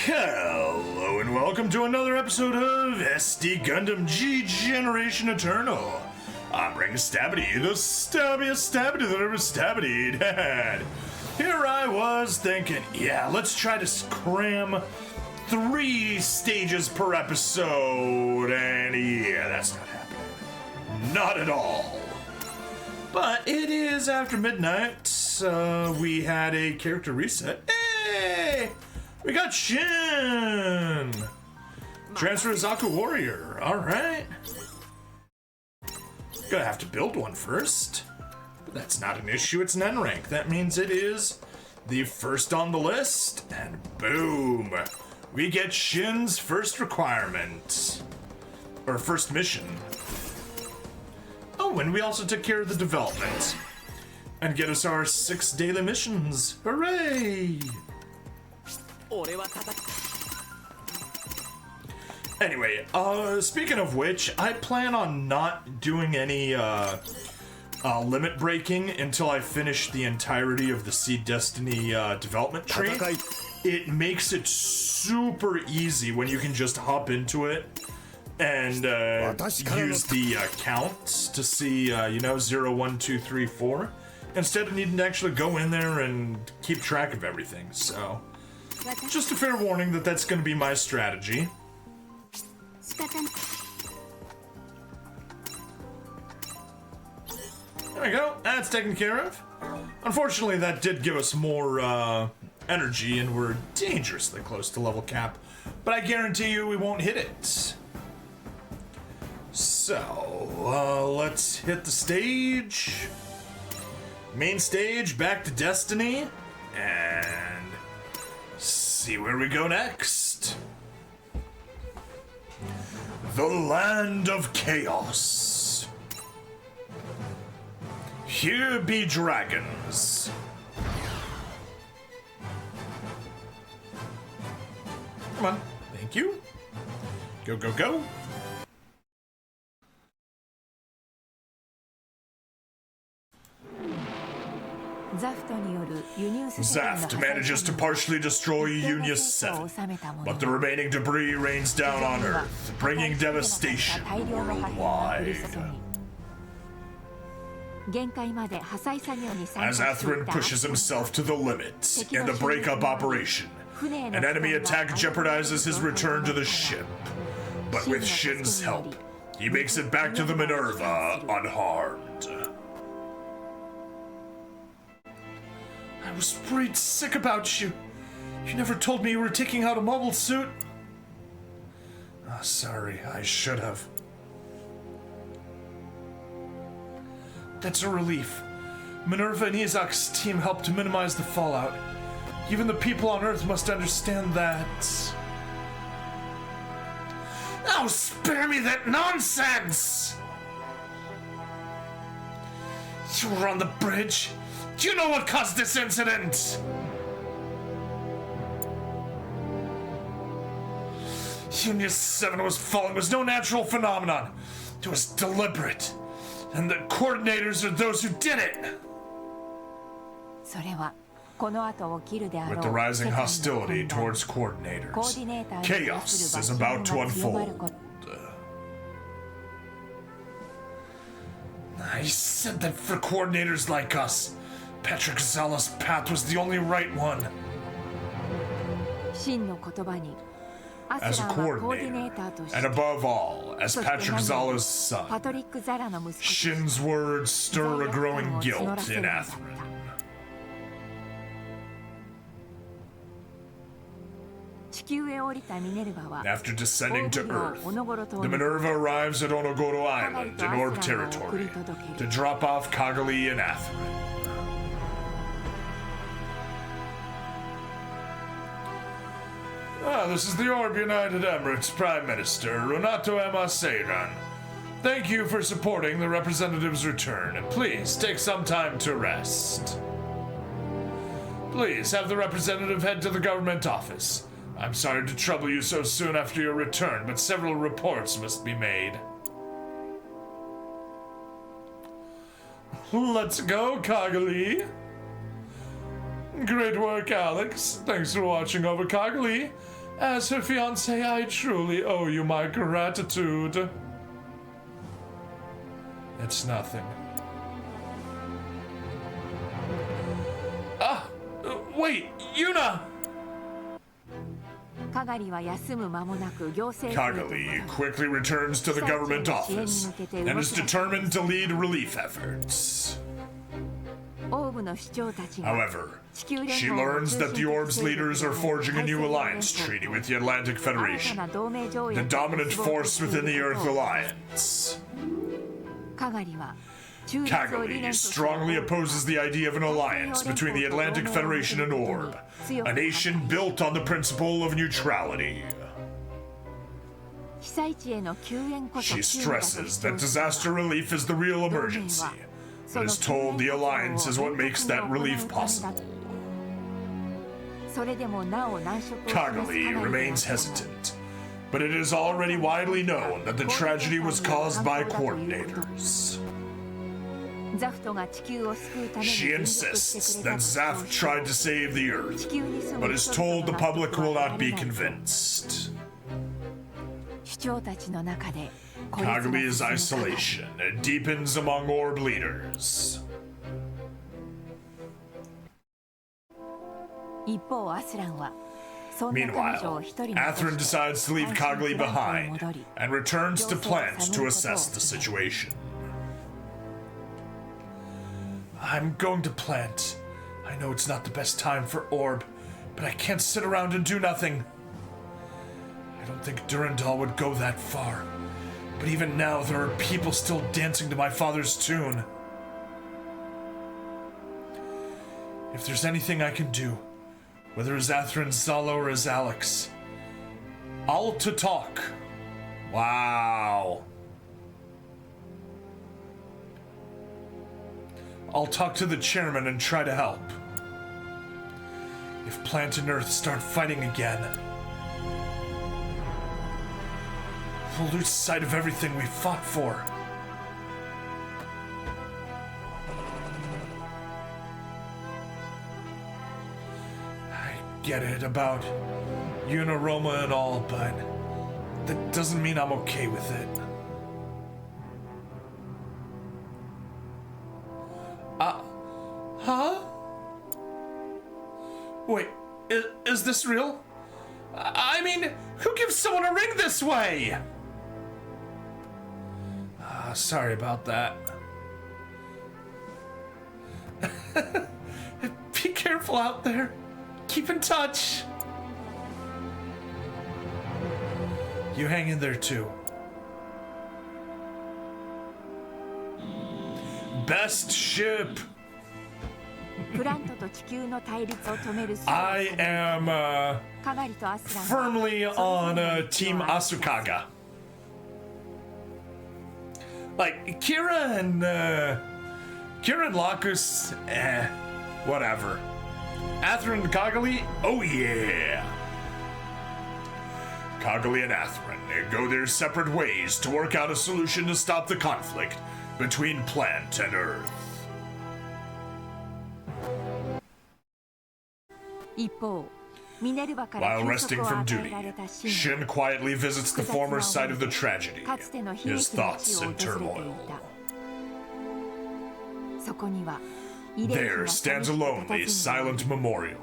Hello and welcome to another episode of SD Gundam G Generation Eternal. I'm Ring Stampeder, the stabbiest Stampeder that ever Stampedered had. Here I was thinking, yeah, let's try to cram 3 stages per episode, and yeah, that's not happening. Not at all. But it is after midnight. We had a character reset. Hey! We got Shin! Transfer to Zaku Warrior. Alright. Gonna have to build one first. But that's not an issue, it's an N rank. That means it is the first on the list. And boom! We get Shin's first requirement. Or first mission. Oh, and we also took care of the development. And get us our 6 daily missions. Hooray! Anyway, speaking of which, I plan on not doing any limit breaking until I finish the entirety of the Seed Destiny development tree. It makes it super easy when you can just hop into it and use the counts to see, 0, 1, 2, 3, 4, instead of needing to actually go in there and keep track of everything, so... Just a fair warning that that's going to be my strategy. There we go, that's taken care of. Unfortunately, that did give us more energy, and we're dangerously close to level cap. But I guarantee you we won't hit it. So, let's hit the stage. Main stage, back to Destiny, and see where we go next. The Land of Chaos. Here be dragons. Come on, thank you. Go, go, go. ZAFT manages to partially destroy Unius 7, but the remaining debris rains down on Earth, bringing devastation worldwide. As Atherin pushes himself to the limit in the breakup operation, an enemy attack jeopardizes his return to the ship. But with Shin's help, he makes it back to the Minerva unharmed. I was worried sick about you. You never told me you were taking out a mobile suit. Oh, sorry, I should have. That's a relief. Minerva and Izak's team helped to minimize the fallout. Even the people on Earth must understand that. Oh, spare me that nonsense! You were on the bridge. Do you know what caused this incident? Unius 7 was falling was no natural phenomenon. It was deliberate. And the coordinators are those who did it. With the rising hostility towards coordinators, chaos is about to unfold. I said that for coordinators like us, Patrick Zala's path was the only right one. As a coordinator, and above all, as Patrick Zala's son, Shin's words stir a growing guilt in Atherin. After descending to Earth, the Minerva arrives at Onogoro Island in Orb territory to drop off Kagali and Atherin. This is the Orb United Emirates Prime Minister, Renato Amaseiran. Thank you for supporting the representative's return, and please take some time to rest. Please have the representative head to the government office. I'm sorry to trouble you so soon after your return, but several reports must be made. Let's go, Kagali. Great work, Alex. Thanks for watching over Kagali. As her fiancé, I truly owe you my gratitude. It's nothing. Wait, Yuna! Kagami quickly returns to the government office and is determined to lead relief efforts. However, she learns that the Orb's leaders are forging a new alliance treaty with the Atlantic Federation, the dominant force within the Earth Alliance. Kagami strongly opposes the idea of an alliance between the Atlantic Federation and Orb, a nation built on the principle of neutrality. She stresses that disaster relief is the real emergency, but is told the alliance is what makes that relief possible. Kagami remains hesitant, but it is already widely known that the tragedy was caused by coordinators. She insists that ZAFT tried to save the Earth, but is told the public will not be convinced. Kagami's isolation deepens among Orb leaders. Meanwhile, Atherin decides to leave Kagami behind and returns to Plant to assess the situation. I'm going to Plant. I know it's not the best time for Orb, but I can't sit around and do nothing. I don't think Durandal would go that far, but even now there are people still dancing to my father's tune. If there's anything I can do, whether as Atherin Zalo or as Alex, all to talk. Wow. I'll talk to the chairman and try to help. If Plant and Earth start fighting again, we'll lose sight of everything we fought for. I get it about Uniroma and all, but that doesn't mean I'm okay with it. Huh? Wait, is this real? I mean, who gives someone a ring this way? Sorry about that. Be careful out there. Keep in touch. You hang in there too. Best ship. I am firmly on Team Asukaga. Like Kira and Lacus, whatever. Atherin and Kagami, oh yeah. Kagami and Atherin go their separate ways to work out a solution to stop the conflict between Plant and Earth. While resting from duty, Shin quietly visits the former site of the tragedy, his thoughts in turmoil. There stands a lonely, silent memorial.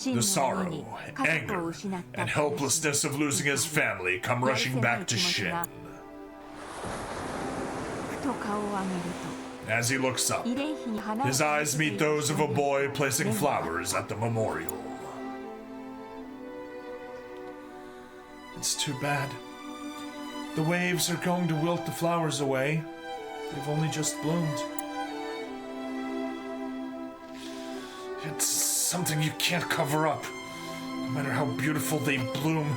The sorrow, anger, and helplessness of losing his family come rushing back to Shin. As he looks up, his eyes meet those of a boy placing flowers at the memorial. It's too bad. The waves are going to wilt the flowers away. They've only just bloomed. It's something you can't cover up. No matter how beautiful they bloom,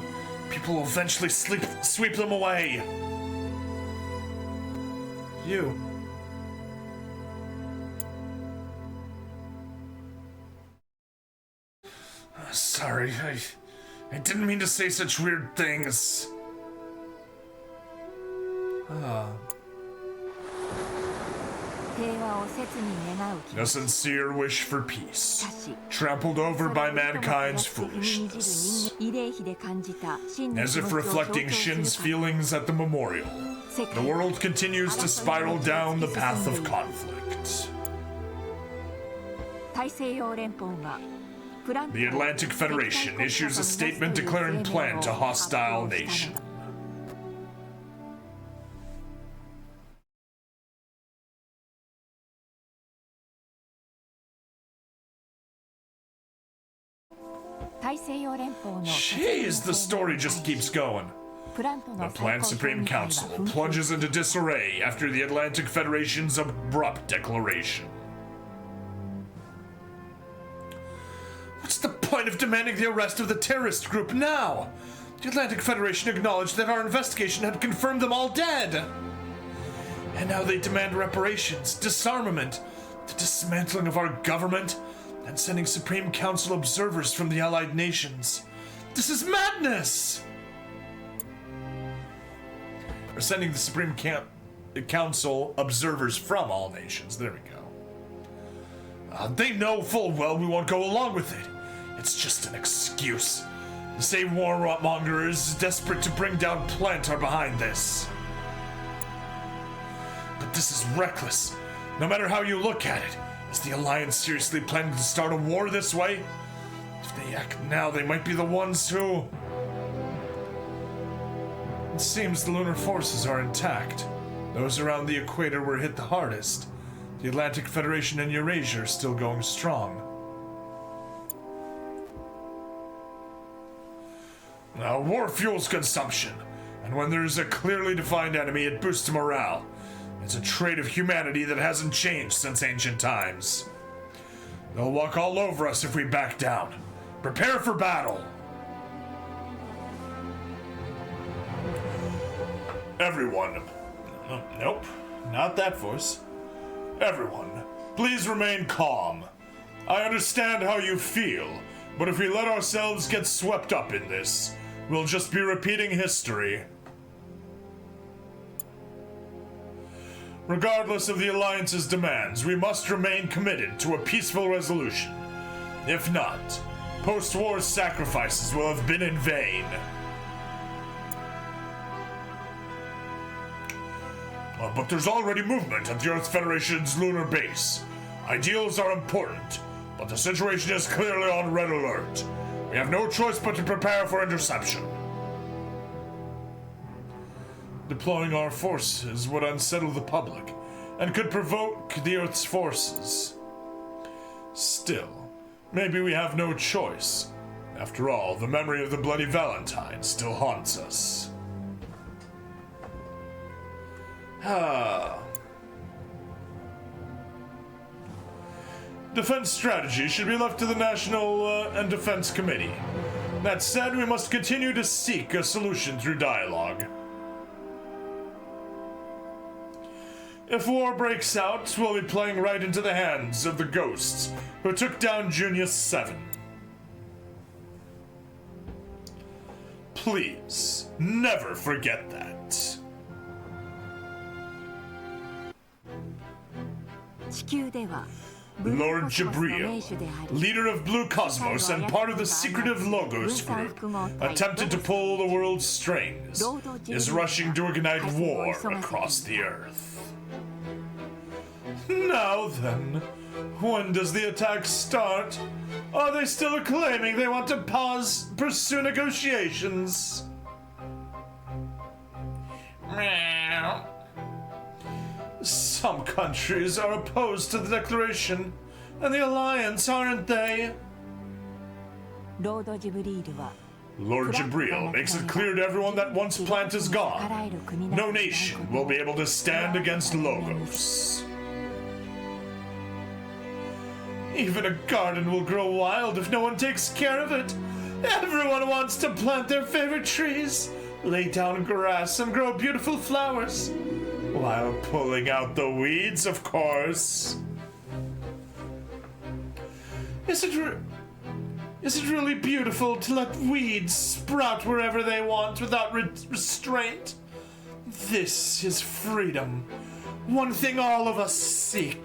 people will eventually sweep them away. You. Sorry, I didn't mean to say such weird things. A sincere wish for peace, trampled over by mankind's foolishness. As if reflecting Shin's feelings at the memorial, the world continues to spiral down the path of conflict. The Atlantic Federation issues a statement declaring Plant a hostile nation. Jeez, the story just keeps going. The Plant Supreme Council plunges into disarray after the Atlantic Federation's abrupt declaration. What's the point of demanding the arrest of the terrorist group now? The Atlantic Federation acknowledged that our investigation had confirmed them all dead. And now they demand reparations, disarmament, the dismantling of our government, and sending Supreme Council observers from the allied nations. This is madness! We're sending the Supreme Council observers from all nations. There we go. They know full well we won't go along with it. It's just an excuse. The same warmongers desperate to bring down Plant are behind this. But this is reckless. No matter how you look at it, is the Alliance seriously planning to start a war this way? If they act now, they might be the ones who... It seems the lunar forces are intact. Those around the equator were hit the hardest. The Atlantic Federation and Eurasia are still going strong. Now, war fuels consumption, and when there is a clearly defined enemy, it boosts morale. It's a trait of humanity that hasn't changed since ancient times. They'll walk all over us if we back down. Prepare for battle! Everyone. Nope, not that voice. Everyone, please remain calm. I understand how you feel, but if we let ourselves get swept up in this, we'll just be repeating history. Regardless of the Alliance's demands, we must remain committed to a peaceful resolution. If not, post-war sacrifices will have been in vain. But there's already movement at the Earth Federation's lunar base. Ideals are important, but the situation is clearly on red alert. We have no choice but to prepare for interception. Deploying our forces would unsettle the public and could provoke the Earth's forces. Still, maybe we have no choice. After all, the memory of the Bloody Valentine still haunts us. Defense strategy should be left to the National and Defense Committee. That said, we must continue to seek a solution through dialogue. If war breaks out, we'll be playing right into the hands of the ghosts who took down Junius 7. Please, never forget that. Lord Jabril, leader of Blue Cosmos and part of the secretive Logos group, attempted to pull the world's strings, is rushing to ignite war across the Earth. Now then, when does the attack start? Are they still claiming they want to pursue negotiations? Meow. Some countries are opposed to the declaration, and the Alliance, aren't they? Lord Jabril makes it clear to everyone that once Plant is gone, no nation will be able to stand against Logos. Even a garden will grow wild if no one takes care of it. Everyone wants to plant their favorite trees, lay down grass, and grow beautiful flowers. While pulling out the weeds, of course. Is it really beautiful to let weeds sprout wherever they want without restraint? This is freedom. one thing all of us seek.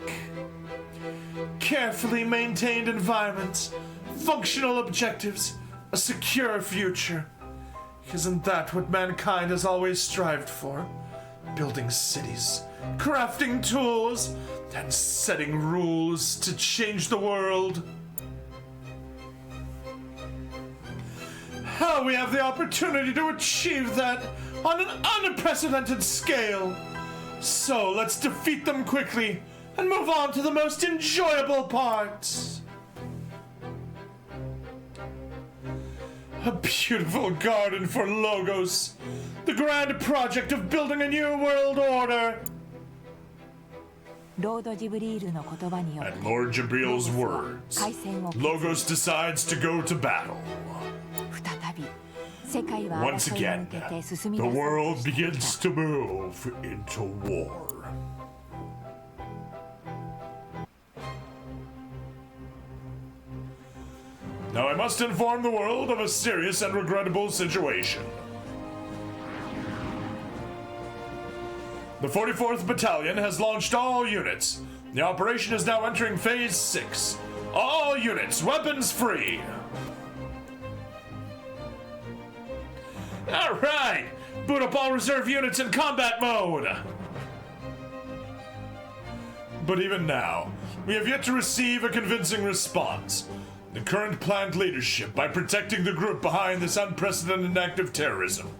Carefully maintained environments, functional objectives, a secure future. Isn't that what mankind has always strived for? Building cities, crafting tools, and setting rules to change the world. How we have the opportunity to achieve that on an unprecedented scale. So let's defeat them quickly and move on to the most enjoyable parts. A beautiful garden for Logos. The grand project of building a new world order. At Lord Jibril's words, Logos decides to go to battle. Once again, the world begins to move into war. Now I must inform the world of a serious and regrettable situation. The 44th Battalion has launched all units. The operation is now entering Phase 6. All units, weapons free. All right, boot up all reserve units in combat mode. But even now, we have yet to receive a convincing response. The current plant leadership, by protecting the group behind this unprecedented act of terrorism,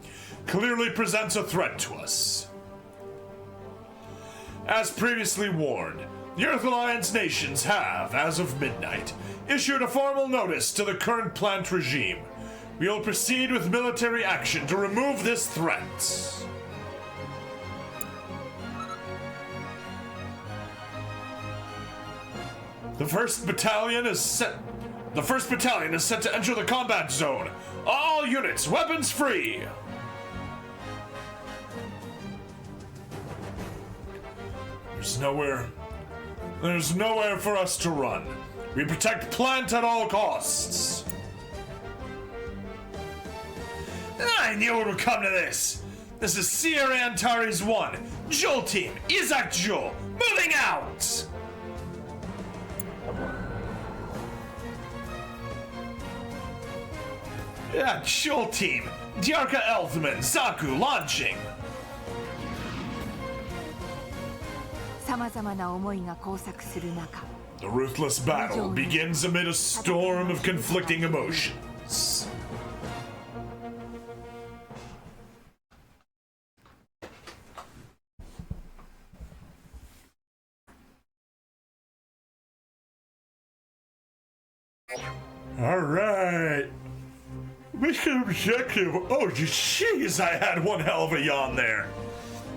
clearly presents a threat to us. As previously warned, the Earth Alliance nations have, as of midnight, issued a formal notice to the current plant regime. We will proceed with military action to remove this threat. The 1st Battalion is set to enter the combat zone. All units, weapons free. There's nowhere for us to run. We protect plant at all costs. I knew it would come to this. This is Sierra Antares 1, Joel Team, Isaac Joel, moving out! Yeah, Joel Team, Diarca Elfman, Zaku, launching. The ruthless battle begins amid a storm of conflicting emotions. All right. Mission objective. Oh, jeez, I had one hell of a yawn there.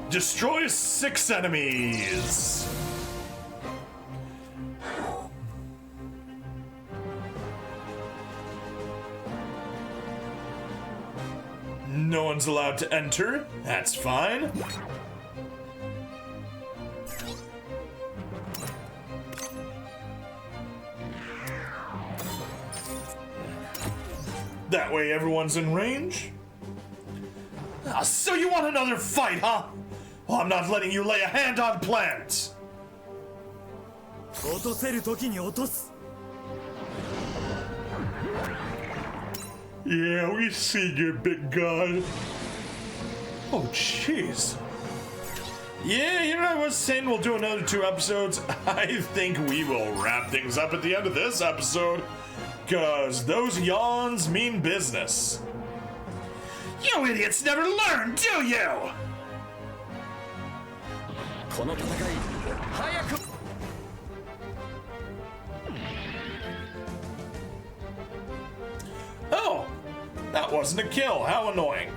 Destroy 6 enemies. No one's allowed to enter. That's fine. That way everyone's in range. So you want another fight, huh? Well, I'm not letting you lay a hand on Plant. Yeah, we see you, big guy. Oh, jeez. Yeah, you know, I was saying we'll do another 2 episodes. I think we will wrap things up at the end of this episode. Cause those yawns mean business. You idiots never learn, do you? Oh, that wasn't a kill. How annoying.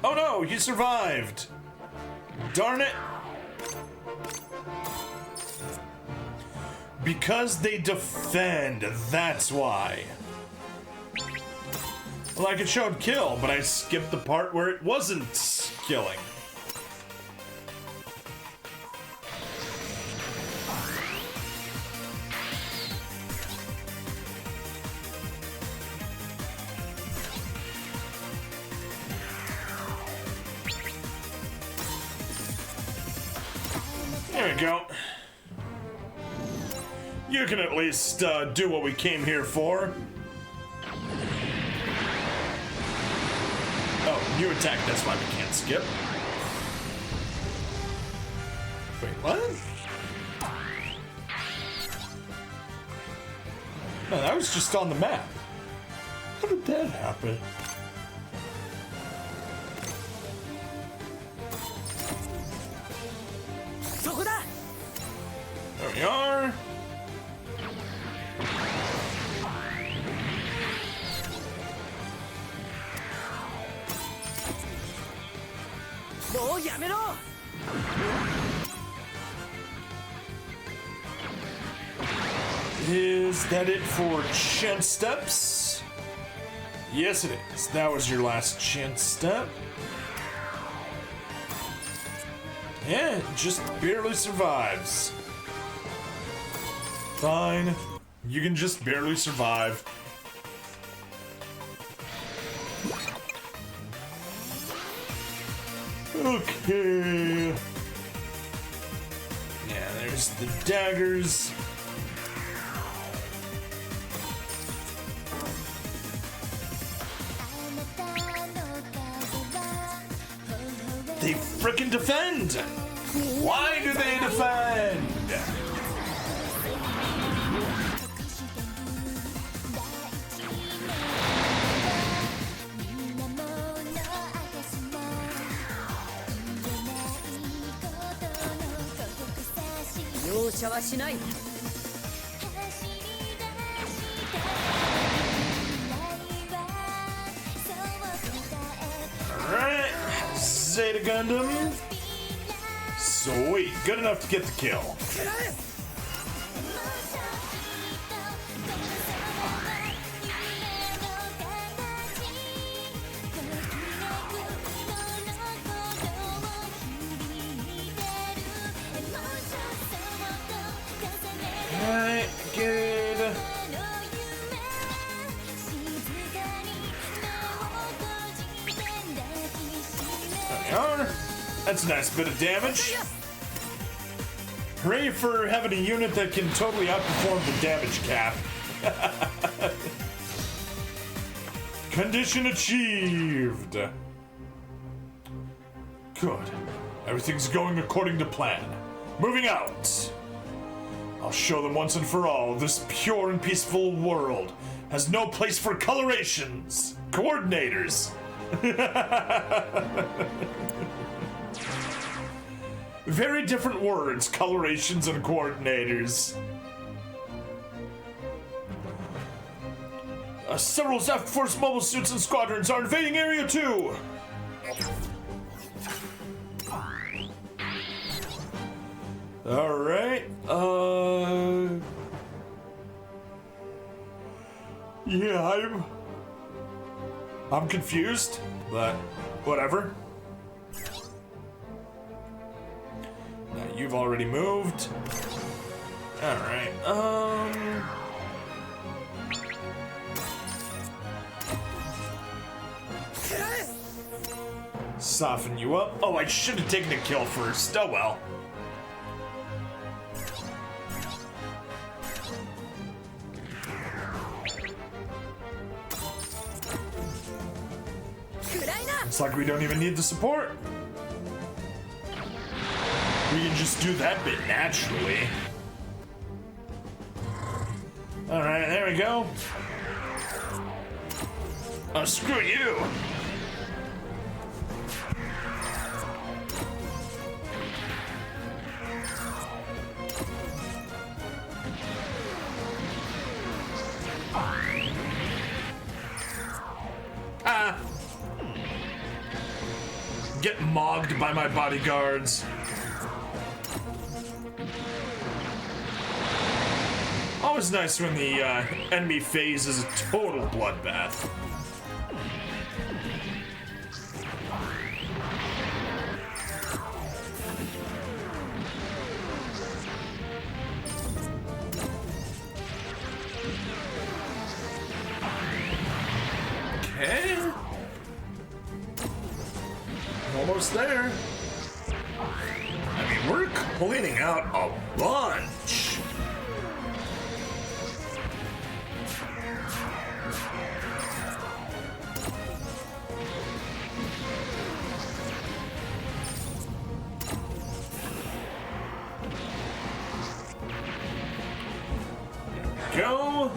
Oh no, you survived! Darn it! Because they defend, that's why. Like it showed kill, but I skipped the part where it wasn't killing. There we go. You can at least do what we came here for. Oh, new attack, that's why we can't skip. Wait, what? No, that was just on the map. How did that happen? There we are. Is that it for chance steps? Yes, it is. That was your last chance step. Yeah, it just barely survives. Fine. You can just barely survive. Okay. Yeah, there's the daggers. They frickin' defend! Why do they defend? Alright, Zeta Gundam. Sweet, good enough to get the kill. Alright, good. There we are. That's a nice bit of damage. Hooray for having a unit that can totally outperform the damage cap. Condition achieved. Good. Everything's going according to plan. Moving out. I'll show them once and for all, this pure and peaceful world has no place for colorations, coordinators. Very different words, colorations and coordinators. Several ZAFT Force mobile suits and squadrons are invading Area 2. Alright, yeah, I'm confused, but whatever. Now you've already moved. Alright, soften you up. Oh, I should have taken a kill first. Oh well. It's like we don't even need the support. We can just do that bit naturally. Alright, there we go. Oh, screw you! Ah! Get mogged by my bodyguards. Always nice when the enemy phase is a total bloodbath. almost there. I mean, we're cleaning out a bunch. Go.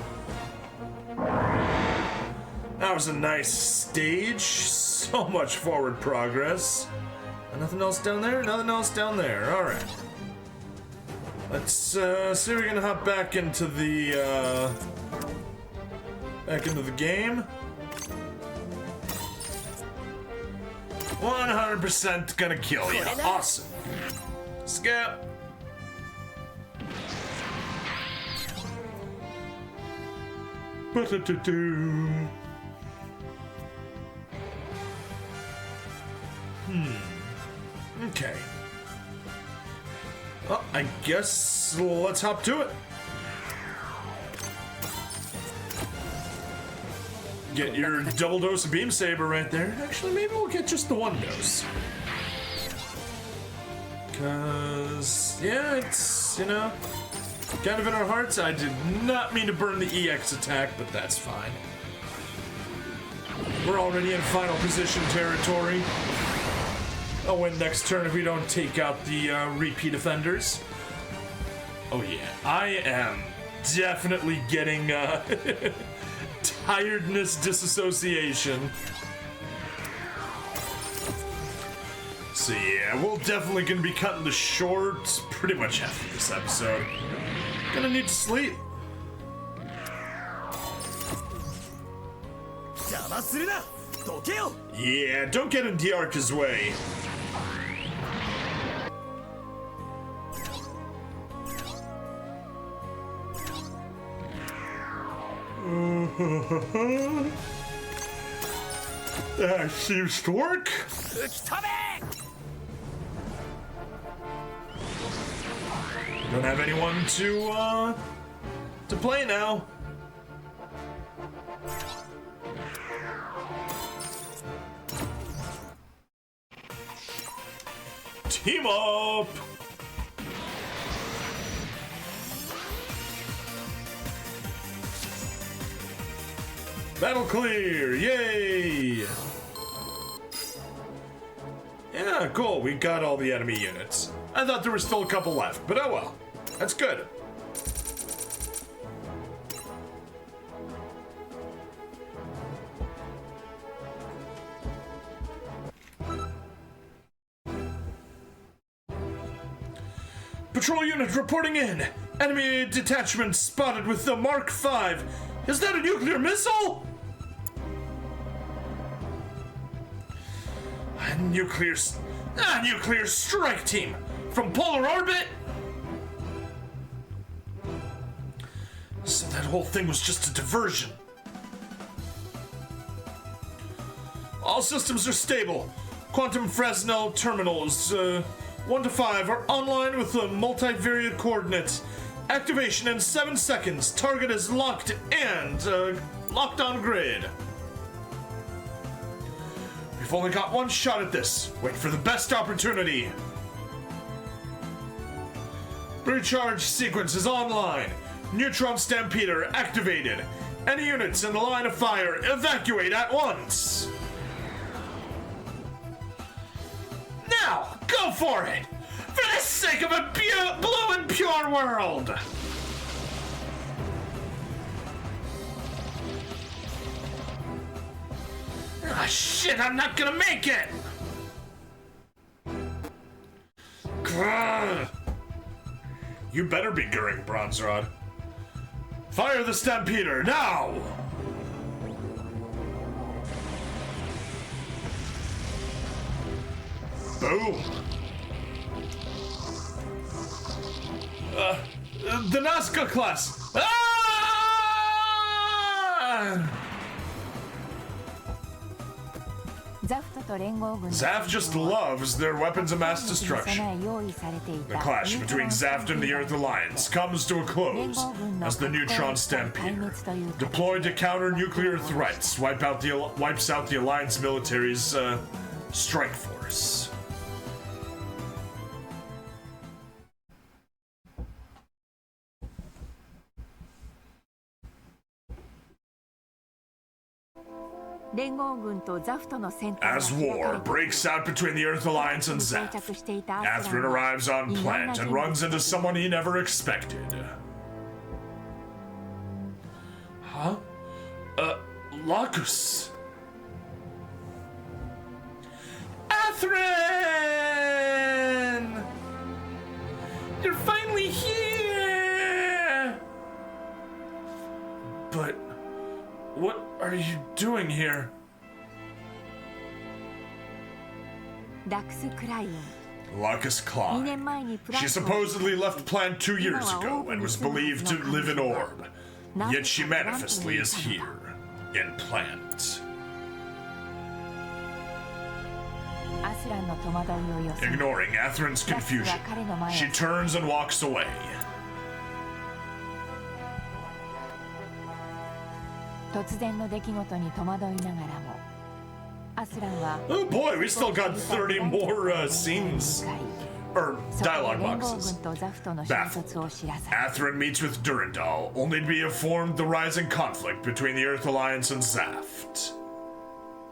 That was a nice stage. So much forward progress. Nothing else down there? Nothing else down there. Alright. Let's see if we're gonna hop back into the game. 100% gonna kill you. Awesome. Skip. Okay. Well, I guess let's hop to it. Get your double dose of Beam Saber right there. Actually, maybe we'll get just the one dose. Cause, yeah, it's, you know, kind of in our hearts. I did not mean to burn the EX attack, but that's fine. We're already in final position territory. I'll win next turn if we don't take out the repeat offenders. Oh yeah, I am definitely getting tiredness disassociation. So yeah, we're definitely gonna be cutting the short pretty much after this episode. Gonna need to sleep. Yeah, don't get in Diarca's way. That seems to work. Don't have anyone to play now. Team up. Battle clear! Yay! Yeah, cool. We got all the enemy units. I thought there were still a couple left, but oh well. That's good. Patrol unit reporting in. Enemy detachment spotted with the Mark V. Is that a nuclear missile? Nuclear strike team from polar orbit. So that whole thing was just a diversion. All systems are stable. Quantum Fresnel terminals 1 to 5 are online with the multivariate coordinates. Activation in 7 seconds. Target is locked and locked on grid. We've only got one shot at this. Wait for the best opportunity. Recharge sequence is online. Neutron Stampeder activated. Any units in the line of fire, evacuate at once. Now, go for it. For the sake of a blue and pure world. Ah, shit, I'm not gonna make it! Grrr. You better be Goering, Bronze Rod. Fire the Stampeder, now! Boom! The Nazca class! Ah! ZAFT just loves their weapons of mass destruction. The clash between ZAFT and the Earth Alliance comes to a close as the Neutron Stampeder, deployed to counter nuclear threats, wipes out the Alliance military's strike force. As war breaks out between the Earth Alliance and ZAFT, Athrun arrives on plant and runs into someone he never expected. Huh? Lacus. Athrun! You're finally here! But what are you doing here? Lacus Klein. She supposedly left plant 2 years ago and was believed to live in Orb. Yet she manifestly is here, in plant. Ignoring Athrun's confusion, she turns and walks away. Oh boy, we still got 30 more scenes. Dialogue boxes. Baffled, Athrun meets with Durandal, only to be informed the rising conflict between the Earth Alliance and ZAFT.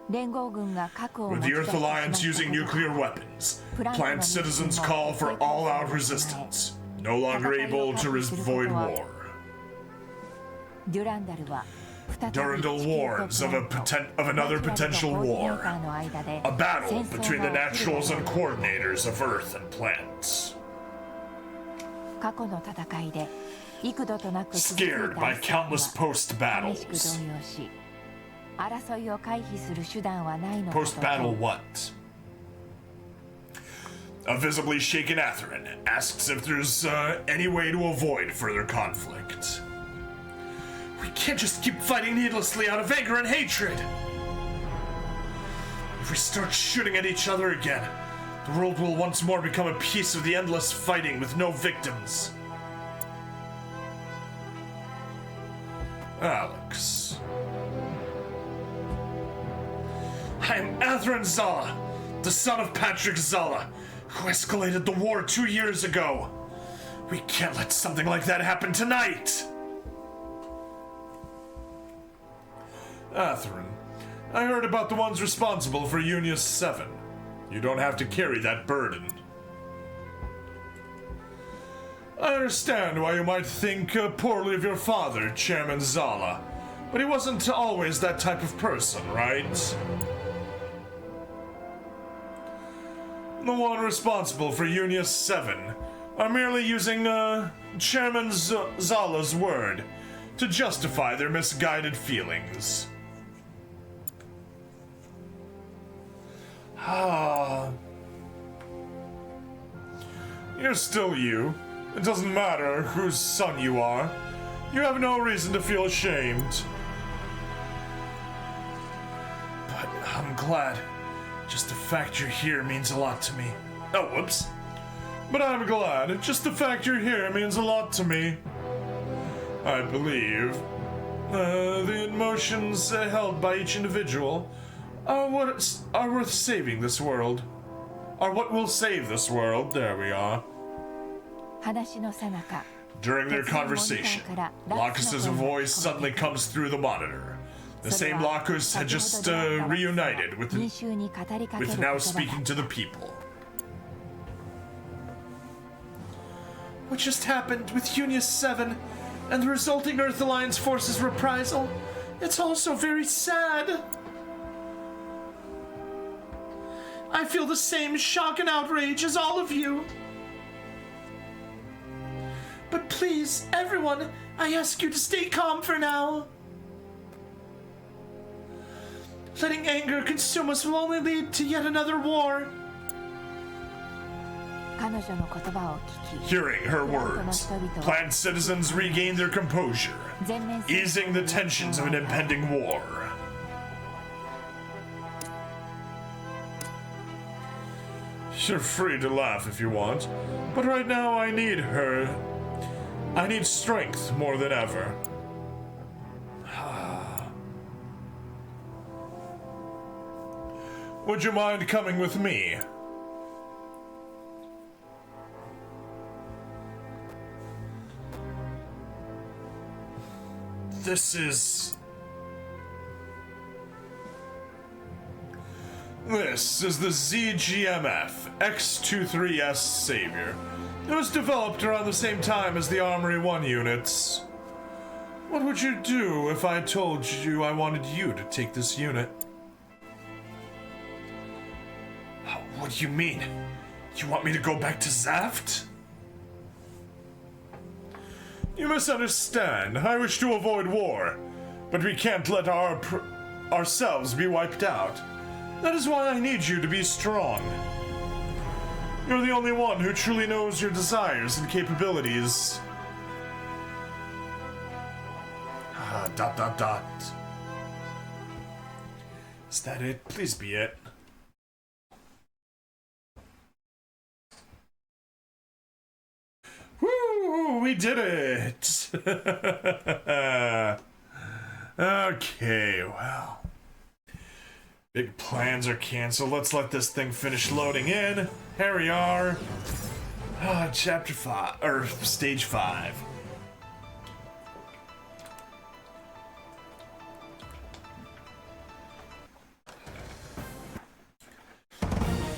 With the Earth Alliance using nuclear weapons, plant citizens call for all-out resistance, no longer able to avoid war. Durandal warns of another potential war, a battle between the naturals and coordinators of Earth and plants. Scared by countless post-battles. Post-battle what? A visibly shaken Athrun asks if there's any way to avoid further conflict. We can't just keep fighting needlessly out of anger and hatred. If we start shooting at each other again, the world will once more become a piece of the endless fighting with no victims. Alex. I am Athrun Zala, the son of Patrick Zala, who escalated the war 2 years ago. We can't let something like that happen tonight. Athrun, I heard about the ones responsible for Unius 7. You don't have to carry that burden. I understand why you might think poorly of your father, Chairman Zala, but he wasn't always that type of person, right? The one responsible for Unius 7 are merely using Chairman Zala's word to justify their misguided feelings. You're still you. It doesn't matter whose son you are. You have no reason to feel ashamed. But I'm glad. Just the fact you're here means a lot to me. Oh, whoops. But I'm glad. Just the fact you're here means a lot to me. I believe the emotions held by each individual are worth saving this world. Are what will save this world. There we are. During their conversation, Lacus's voice suddenly comes through the monitor. The same Lacus had just reunited with now speaking to the people. What just happened with Unius 7 and the resulting Earth Alliance forces reprisal? It's all so very sad. I feel the same shock and outrage as all of you. But please, everyone, I ask you to stay calm for now. Letting anger consume us will only lead to yet another war. Hearing her words, plant citizens regain their composure, easing the tensions of an impending war. You're free to laugh if you want, but right now I need her. I need strength more than ever. Would you mind coming with me? This is... This is the ZGMF X-23S Savior. It was developed around the same time as the Armory 1 units. What would you do if I told you I wanted you to take this unit? What do you mean? You want me to go back to ZAFT? You misunderstand. I wish to avoid war, but we can't let ourselves be wiped out. That is why I need you to be strong. You're the only one who truly knows your desires and capabilities. ... Is that it? Please be it. Woo! We did it! Okay, well. Big plans are canceled. Let's let this thing finish loading in. Here we are. Chapter 5, or Stage 5.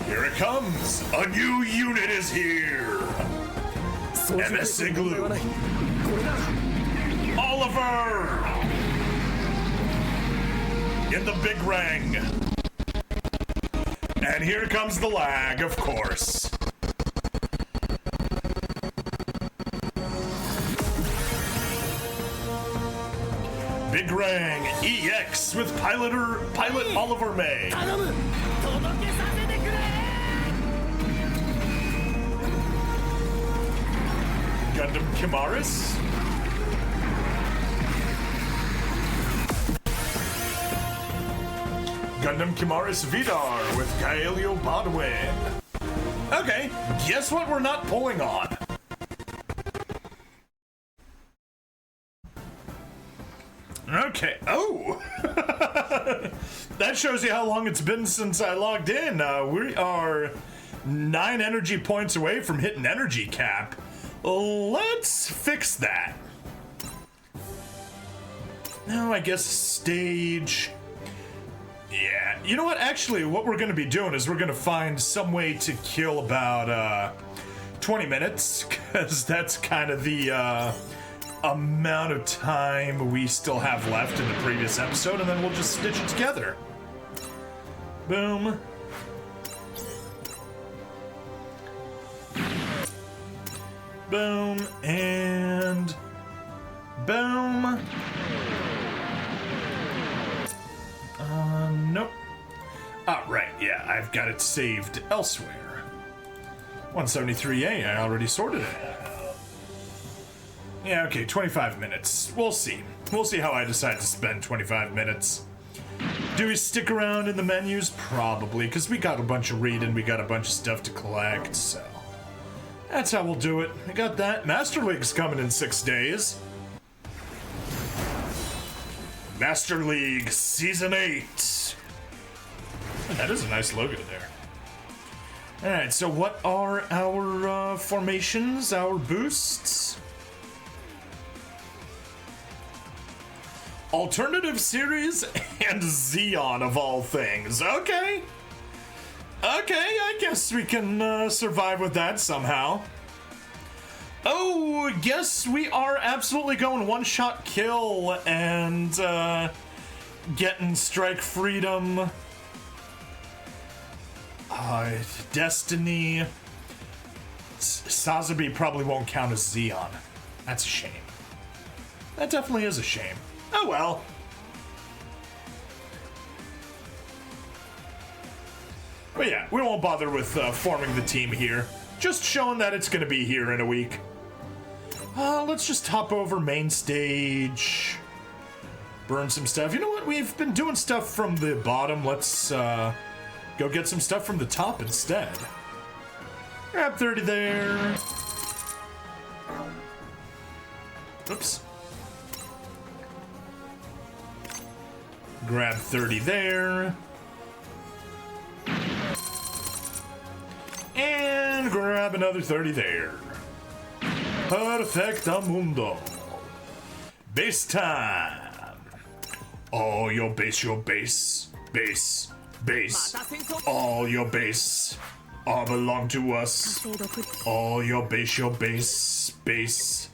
Here it comes! A new unit is here! MS Igloo! Oliver! In the big ring! And here comes the lag, of course. Big Rang EX with pilot Oliver May. Gundam Kimaris. Gundam Kimaris Vidar with Gaelio Bodwin. Okay, guess what we're not pulling on? Okay, oh! That shows you how long it's been since I logged in. We are 9 energy points away from hitting energy cap. Let's fix that. Now, I guess stage... Yeah, you know what? Actually, what we're going to be doing is we're going to find some way to kill about 20 minutes, because that's kind of the amount of time we still have left in the previous episode, and then we'll just stitch it together. Boom. Boom, and boom. Nope. Oh, right, yeah, I've got it saved elsewhere. 173A, I already sorted it. Yeah, okay, 25 minutes. We'll see. We'll see how I decide to spend 25 minutes. Do we stick around in the menus? Probably, because we got a bunch of reading, we got a bunch of stuff to collect, so... That's how we'll do it. I got that. Master League's coming in 6 days. Master League Season 8. That is a nice logo there. Alright, so what are our formations, our boosts? Alternative series and Xeon of all things. Okay. Okay, I guess we can survive with that somehow. Oh, guess we are absolutely going one-shot kill and getting strike freedom. Destiny. Sazabi probably won't count as Xeon. That's a shame. That definitely is a shame. Oh well. But yeah, we won't bother with forming the team here. Just showing that it's going to be here in a week. Let's just hop over main stage. Burn some stuff. You know what? We've been doing stuff from the bottom. Let's go get some stuff from the top instead. Grab 30 there. Oops. Grab 30 there. And grab another 30 there. Perfectamundo. Base time. Oh, your base, your base. Base. Base. All your base all belong to us. All your base, base.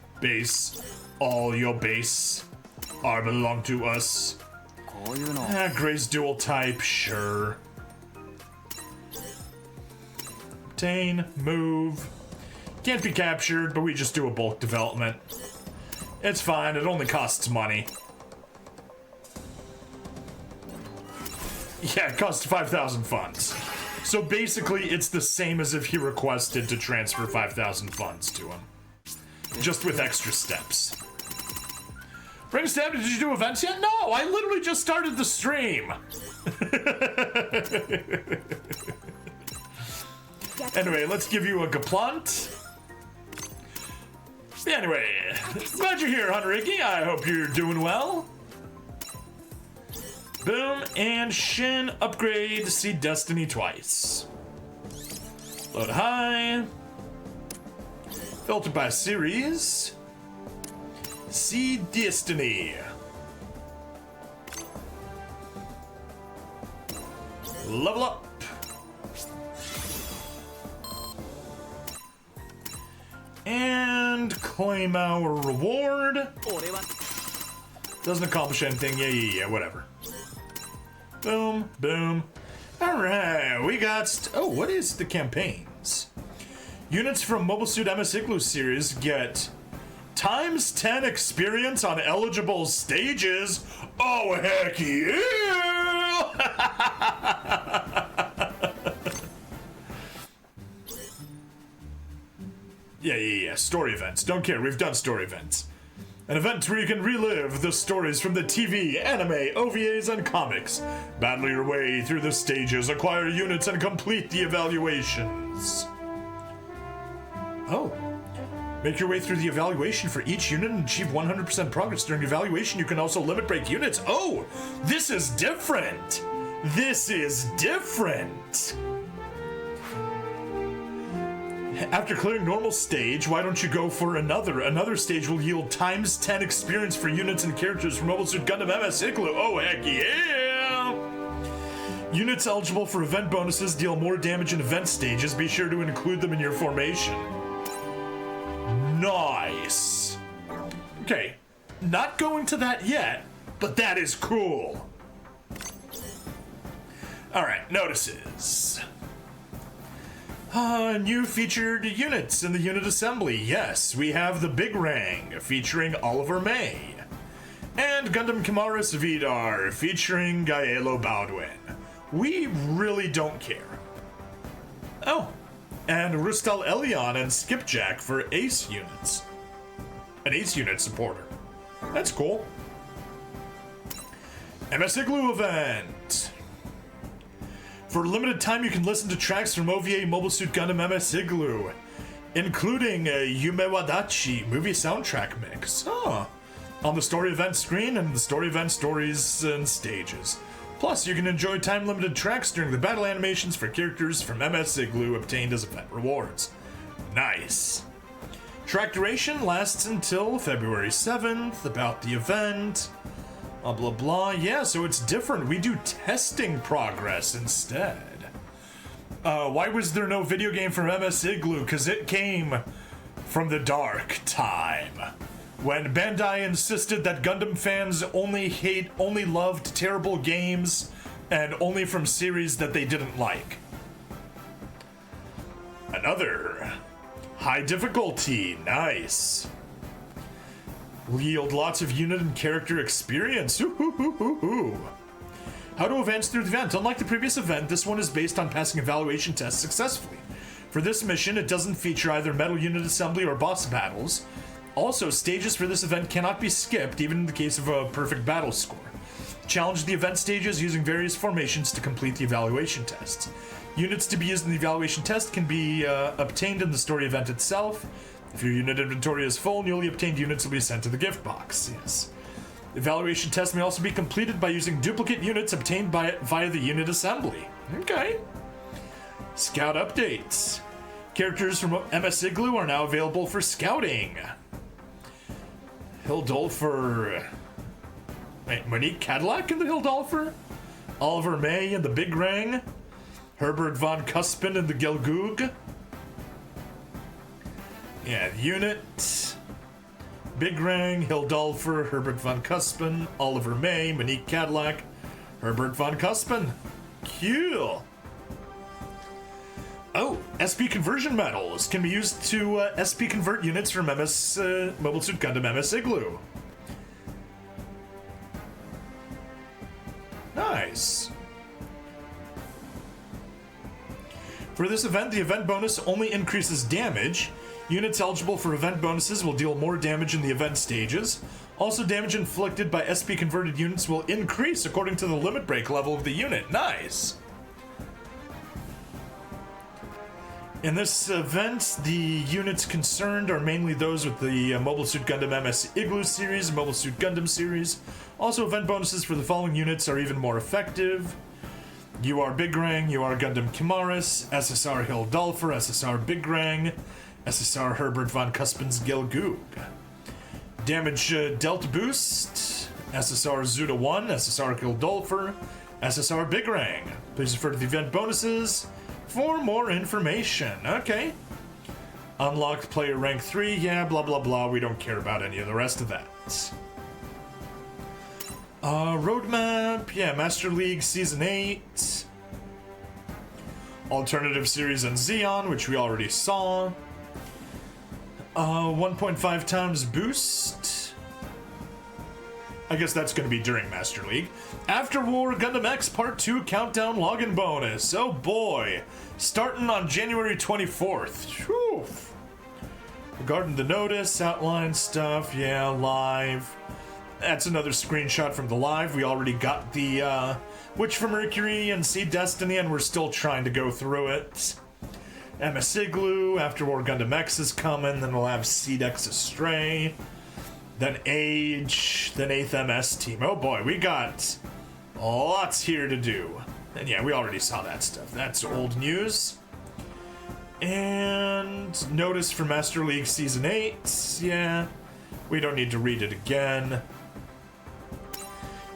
All your base all belong to us. Gray's dual type, sure. Obtain, move. Can't be captured, but we just do a bulk development. It's fine, it only costs money. Yeah, it costs 5,000 funds. So basically, it's the same as if he requested to transfer 5,000 funds to him. Just with extra steps. Bring Stab, did you do events yet? No, I literally just started the stream. Anyway, let's give you a Gaplant. Anyway, glad you're here, Hunter Icky. I hope you're doing well. Boom, and Shin, upgrade, see Destiny twice. Load high. Filter by series. See Destiny. Level up. And claim our reward. Doesn't accomplish anything. Yeah, whatever. Boom, boom. Alright, we got... Oh, what is the campaigns? Units from Mobile Suit MS Igloo series get times 10 experience on eligible stages. Oh, heck yeah! Yeah. Story events. Don't care, we've done story events. An event where you can relive the stories from the TV, anime, OVAs, and comics. Battle your way through the stages, acquire units, and complete the evaluations. Oh. Make your way through the evaluation for each unit and achieve 100% progress during evaluation. You can also limit break units. Oh, this is different. This is different. After clearing normal stage, why don't you go for another? Another stage will yield times 10 experience for units and characters from Mobile Suit Gundam MS Igloo. Oh, heck yeah! Units eligible for event bonuses deal more damage in event stages. Be sure to include them in your formation. Nice. Okay, not going to that yet, but that is cool. Alright, notices. New featured units in the unit assembly. Yes, we have the Big Rang featuring Oliver May. And Gundam Kamaris Vidar featuring Gaelo Baldwin. We really don't care. Oh, and Rustal Elion and Skipjack for Ace units. An Ace unit supporter. That's cool. MS Igloo event. For a limited time, you can listen to tracks from OVA Mobile Suit Gundam MS Igloo, including a Yume Wadachi movie soundtrack mix. Oh, on the story event screen and the story event stories and stages. Plus, you can enjoy time-limited tracks during the battle animations for characters from MS Igloo obtained as event rewards. Nice. Track duration lasts until February 7th, about the event. Blah, blah, blah. Yeah, so it's different. We do testing progress instead. Why was there no video game for MS Igloo? Because it came from the dark time. When Bandai insisted that Gundam fans only loved terrible games and only from series that they didn't like. Another. High difficulty. Nice. Will yield lots of unit and character experience. Ooh. How to advance through the event. Unlike the previous event, this one is based on passing evaluation tests successfully. For this mission, it doesn't feature either metal unit assembly or boss battles. Also, stages for this event cannot be skipped, even in the case of a perfect battle score. Challenge the event stages using various formations to complete the evaluation tests. Units to be used in the evaluation test can be obtained in the story event itself. If your unit inventory is full, newly obtained units will be sent to the gift box. Yes. Evaluation tests may also be completed by using duplicate units obtained via the unit assembly. Okay. Scout updates. Characters from MS Igloo are now available for scouting. Hildolfer. Wait, Monique Cadillac in the Hildolfer? Oliver May and the Big Rang. Herbert von Cuspin and the Gelgoog. Yeah, unit. Big Rang, Hildolfer, Herbert von Cuspin, Oliver May, Monique Cadillac, Herbert von Cuspin. Cool. Oh, SP conversion medals can be used to SP convert units from MS Mobile Suit Gundam MS Igloo. Nice. For this event, the event bonus only increases damage. Units eligible for event bonuses will deal more damage in the event stages. Also, damage inflicted by SP converted units will increase according to the limit break level of the unit. Nice. In this event, the units concerned are mainly those with the Mobile Suit Gundam MS Igloo series, Mobile Suit Gundam series. Also, event bonuses for the following units are even more effective. UR Big Rang, UR Gundam Kimaris, SSR Hildolfer, SSR Big Rang, SSR Herbert von Cuspin's Gelgoog. Damage Delta Boost, SSR Zuda 1, SSR Hildolfer, SSR Big Rang. Please refer to the event bonuses for more information. Okay. Unlocked player rank 3, yeah, blah blah blah, we don't care about any of the rest of that. Roadmap, yeah, Master League Season 8. Alternative Series and Xeon, which we already saw. 1.5 times boost. I guess that's going to be during Master League. After War Gundam X Part 2 Countdown Login Bonus. Oh boy. Starting on January 24th. Whew. Regarding the notice, outline stuff, yeah, live. That's another screenshot from the live. We already got the Witch for Mercury and Sea Destiny, and we're still trying to go through it. MS Igloo, After War Gundam X is coming, then we'll have Seed X Astray, then Age, then 8th MS Team. Oh boy, we got lots here to do. And yeah, we already saw that stuff. That's old news. And notice for Master League Season 8. Yeah, we don't need to read it again.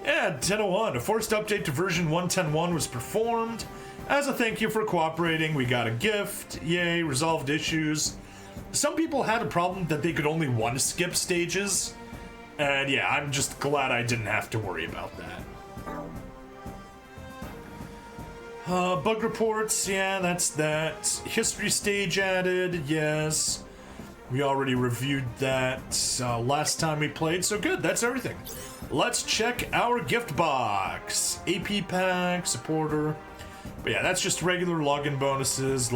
Yeah, 1001. A forced update to version 1.10.1 was performed. As a thank you for cooperating, we got a gift. Yay, resolved issues. Some people had a problem that they could only one-skip stages. And yeah, I'm just glad I didn't have to worry about that. Bug reports, yeah, that's that. History stage added, yes. We already reviewed that last time we played, so good, that's everything. Let's check our gift box. AP pack, supporter. But yeah, that's just regular login bonuses,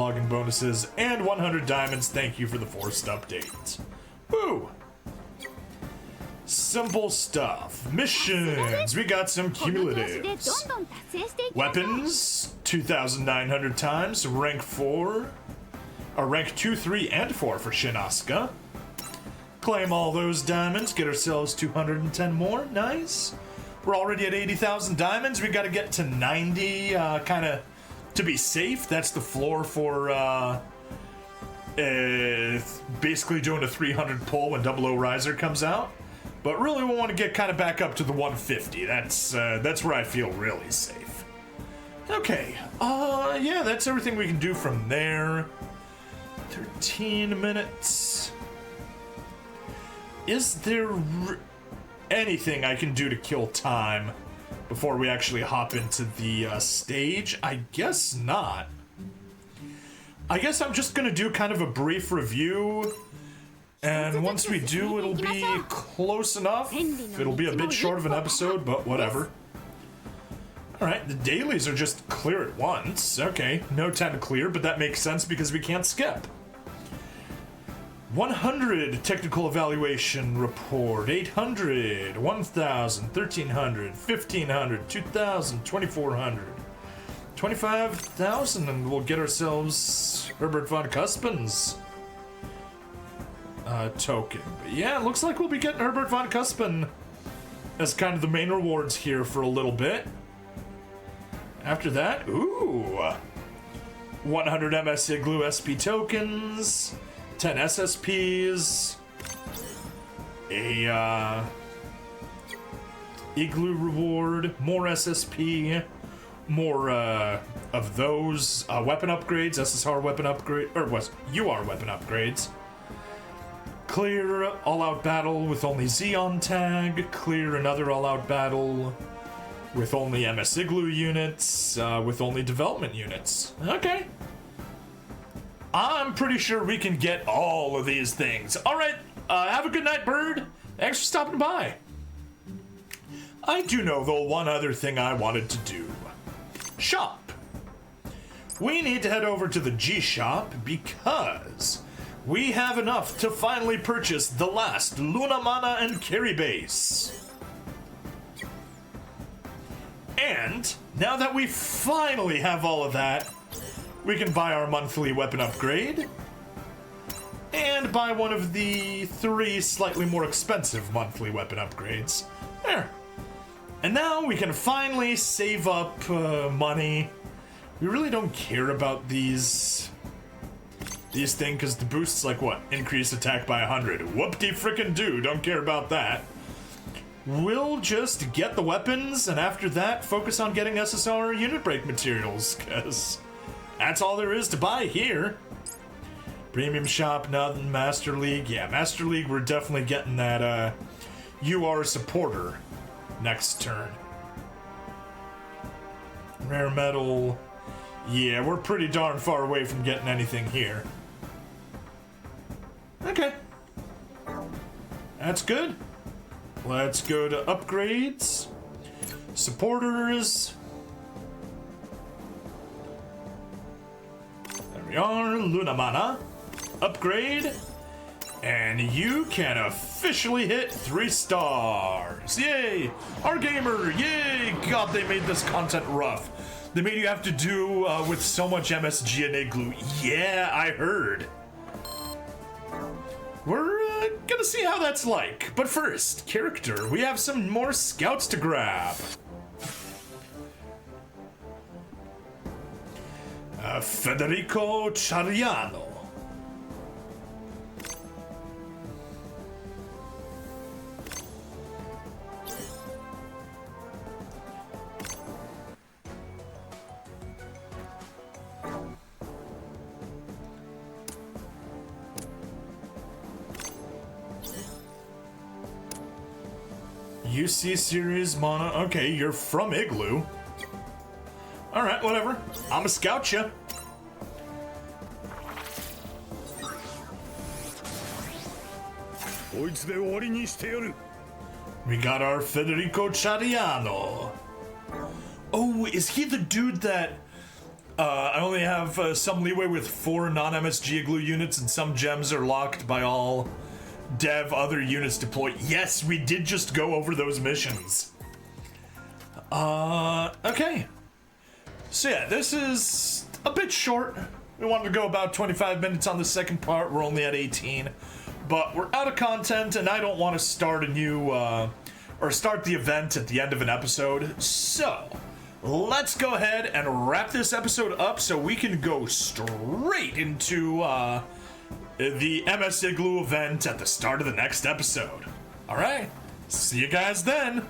and 100 diamonds. Thank you for the forced update. Woo! Simple stuff. Missions. We got some cumulatives. Weapons, 2,900 times. Rank 4. Rank 2, 3, and 4 for Shin Asuka. Claim all those diamonds. Get ourselves 210 more. Nice. We're already at 80,000 diamonds. We got to get to 90, kind of to be safe. That's the floor for basically doing a 300 pull when 00 Riser comes out. But really, we want to get kind of back up to the 150. That's where I feel really safe. Okay. Yeah, that's everything we can do from there. 13 minutes. Is there anything I can do to kill time before we actually hop into the stage? I guess not. I guess I'm just gonna do kind of a brief review, and once we do, it'll be close enough. It'll be a bit short of an episode, but whatever. Alright, the dailies are just clear at once. Okay, no time to clear, but that makes sense because we can't skip. 100 technical evaluation report, 800, 1,000, 1,300, 1,500, 2,000, 2,400, 25,000, and we'll get ourselves Herbert von Cuspin's token. But yeah, it looks like we'll be getting Herbert von Cuspin as kind of the main rewards here for a little bit. After that, ooh, 100 MS Igloo SP tokens, 10 SSPs, a Igloo reward, more SSP, more of those weapon upgrades, SSR weapon upgrade, or was UR weapon upgrades. Clear all-out battle with only Xeon tag. Clear another all-out battle with only MS Igloo units, with only development units. Okay. I'm pretty sure we can get all of these things. All right, have a good night, Bird. Thanks for stopping by. I do know, though, one other thing I wanted to do. Shop. We need to head over to the G Shop because we have enough to finally purchase the last Luna Mana and Carry Base. And now that we finally have all of that, we can buy our monthly weapon upgrade and buy one of the 3 slightly more expensive monthly weapon upgrades. There. And now we can finally save up money. We really don't care about these things because the boost's like what? Increase attack by 100. Whoop-de-frickin-do, don't care about that. We'll just get the weapons and after that focus on getting SSR unit break materials because that's all there is to buy here. Premium shop, nothing. Master League. Yeah, Master League, we're definitely getting that UR supporter next turn. Rare metal. Yeah, we're pretty darn far away from getting anything here. Okay. That's good. Let's go to upgrades. Supporters. There we are. Luna Mana. Upgrade. And you can officially hit 3 stars. Yay! Our gamer, yay! God, they made this content rough. They made you have to do with so much MSG and Igloo. Yeah, I heard. We're gonna see how that's like. But first, character. We have some more scouts to grab. Federico Chariano. UC series mana. Okay, you're from Igloo. Alright, whatever. I'ma scout ya. We got our Federico Chariano. Oh, is he the dude that I only have some leeway with 4 non-MSG Igloo units and some gems are locked by all dev other units deployed? Yes, we did just go over those missions. Okay. So yeah, this is a bit short. We wanted to go about 25 minutes on the second part. We're only at 18. But we're out of content, and I don't want to start a new, or start the event at the end of an episode. So, let's go ahead and wrap this episode up so we can go straight into, the MS Igloo event at the start of the next episode. Alright, see you guys then!